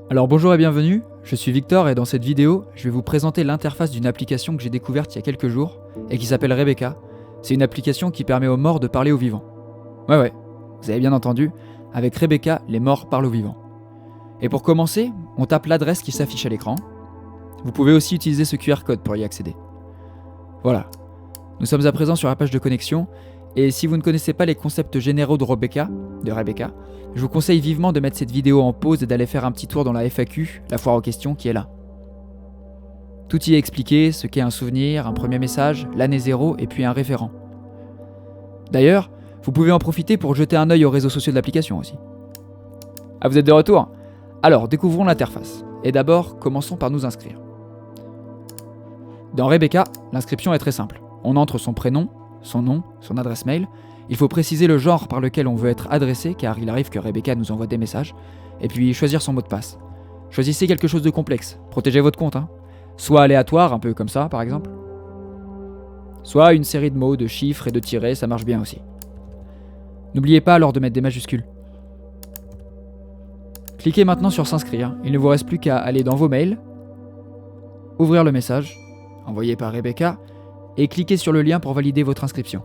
Alors bonjour et bienvenue, je suis Victor et dans cette vidéo, je vais vous présenter l'interface d'une application que j'ai découverte il y a quelques jours et qui s'appelle Rebecca. C'est une application qui permet aux morts de parler aux vivants. Ouais, vous avez bien entendu, avec Rebecca, les morts parlent aux vivants. Et pour commencer, on tape l'adresse qui s'affiche à l'écran. Vous pouvez aussi utiliser ce QR code pour y accéder. Voilà, nous sommes à présent sur la page de connexion et si vous ne connaissez pas les concepts généraux de Rebecca, je vous conseille vivement de mettre cette vidéo en pause et d'aller faire un petit tour dans la FAQ, la foire aux questions qui est là. Tout y est expliqué, ce qu'est un souvenir, un premier message, l'année 0 et puis un référent. D'ailleurs, vous pouvez en profiter pour jeter un œil aux réseaux sociaux de l'application aussi. Ah, vous êtes de retour? Alors, découvrons l'interface. Et d'abord, commençons par nous inscrire. Dans Rebecca, l'inscription est très simple. On entre son prénom, son nom, son adresse mail. Il faut préciser le genre par lequel on veut être adressé, car il arrive que Rebecca nous envoie des messages. Et puis choisir son mot de passe. Choisissez quelque chose de complexe. Protégez votre compte, Soit aléatoire, un peu comme ça par exemple. Soit une série de mots, de chiffres et de tirets, ça marche bien aussi. N'oubliez pas alors de mettre des majuscules. Cliquez maintenant sur s'inscrire. Il ne vous reste plus qu'à aller dans vos mails, ouvrir le message, envoyé par Rebecca, et cliquez sur le lien pour valider votre inscription.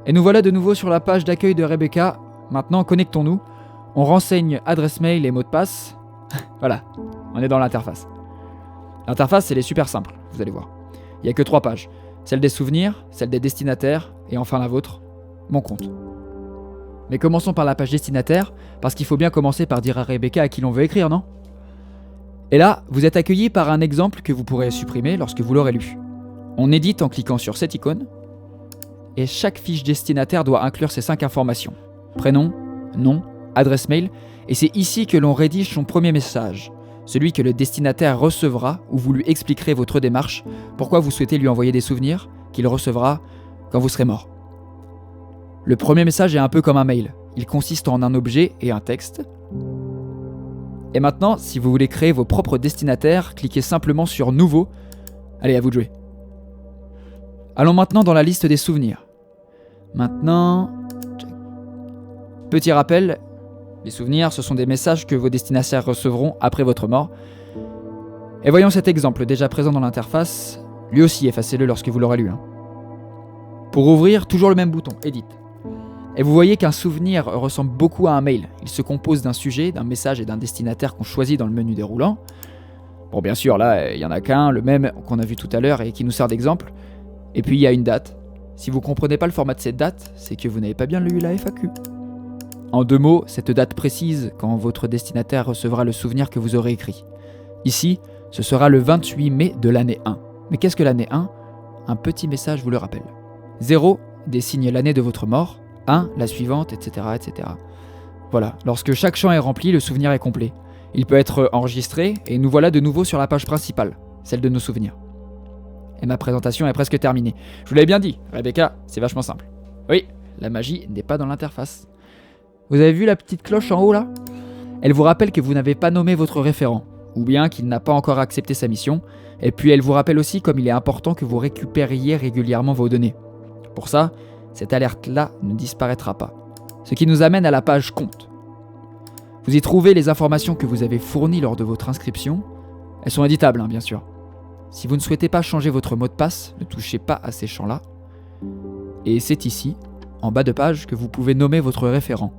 Et nous voilà de nouveau sur la page d'accueil de Rebecca. Maintenant, connectons-nous. On renseigne adresse mail et mot de passe. Voilà, on est dans l'interface. L'interface, elle est super simple, vous allez voir. Il n'y a que 3 pages. Celle des souvenirs, celle des destinataires, et enfin la vôtre, mon compte. Mais commençons par la page destinataire, parce qu'il faut bien commencer par dire à Rebecca à qui l'on veut écrire, non? Et là, vous êtes accueilli par un exemple que vous pourrez supprimer lorsque vous l'aurez lu. On édite en cliquant sur cette icône, et chaque fiche destinataire doit inclure ces 5 informations. Prénom, nom, adresse mail, et c'est ici que l'on rédige son premier message, celui que le destinataire recevra où vous lui expliquerez votre démarche, pourquoi vous souhaitez lui envoyer des souvenirs, qu'il recevra quand vous serez mort. Le premier message est un peu comme un mail, il consiste en un objet et un texte. Et maintenant, si vous voulez créer vos propres destinataires, cliquez simplement sur Nouveau. Allez, à vous de jouer. Allons maintenant dans la liste des souvenirs. Maintenant, petit rappel, les souvenirs, ce sont des messages que vos destinataires recevront après votre mort. Et voyons cet exemple déjà présent dans l'interface. Lui aussi, effacez-le lorsque vous l'aurez lu. Pour ouvrir, toujours le même bouton, Edit. Et vous voyez qu'un souvenir ressemble beaucoup à un mail. Il se compose d'un sujet, d'un message et d'un destinataire qu'on choisit dans le menu déroulant. Bon, bien sûr, là, il n'y en a qu'un, le même qu'on a vu tout à l'heure et qui nous sert d'exemple. Et puis, il y a une date. Si vous ne comprenez pas le format de cette date, c'est que vous n'avez pas bien lu la FAQ. En 2 mots, cette date précise quand votre destinataire recevra le souvenir que vous aurez écrit. Ici, ce sera le 28 mai de l'année 1. Mais qu'est-ce que l'année 1? Un petit message vous le rappelle. 0 désigne l'année de votre mort, 1 la suivante, etc., etc. Voilà, lorsque chaque champ est rempli, le souvenir est complet. Il peut être enregistré et nous voilà de nouveau sur la page principale, celle de nos souvenirs. Et ma présentation est presque terminée. Je vous l'avais bien dit, Rebecca, c'est vachement simple. Oui, la magie n'est pas dans l'interface. Vous avez vu la petite cloche en haut là? Elle vous rappelle que vous n'avez pas nommé votre référent, ou bien qu'il n'a pas encore accepté sa mission, et puis elle vous rappelle aussi comme il est important que vous récupériez régulièrement vos données. Pour ça, cette alerte-là ne disparaîtra pas. Ce qui nous amène à la page Compte. Vous y trouvez les informations que vous avez fournies lors de votre inscription. Elles sont éditables, bien sûr. Si vous ne souhaitez pas changer votre mot de passe, ne touchez pas à ces champs-là. Et c'est ici, en bas de page, que vous pouvez nommer votre référent.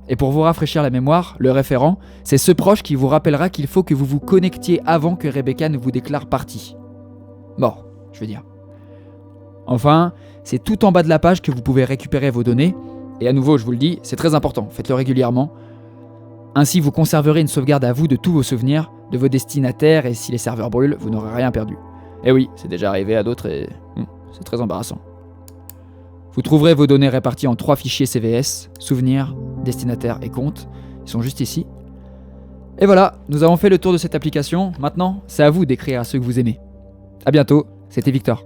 Et pour vous rafraîchir la mémoire, le référent, c'est ce proche qui vous rappellera qu'il faut que vous vous connectiez avant que Rebecca ne vous déclare partie. Mort, je veux dire. Enfin, c'est tout en bas de la page que vous pouvez récupérer vos données. Et à nouveau, je vous le dis, c'est très important, faites-le régulièrement. Ainsi, vous conserverez une sauvegarde à vous de tous vos souvenirs, de vos destinataires, et si les serveurs brûlent, vous n'aurez rien perdu. Et oui, c'est déjà arrivé à d'autres et c'est très embarrassant. Vous trouverez vos données réparties en 3 fichiers CVS, souvenirs, destinataires et comptes. Ils sont juste ici. Et voilà, nous avons fait le tour de cette application. Maintenant, c'est à vous d'écrire à ceux que vous aimez. A bientôt, c'était Victor.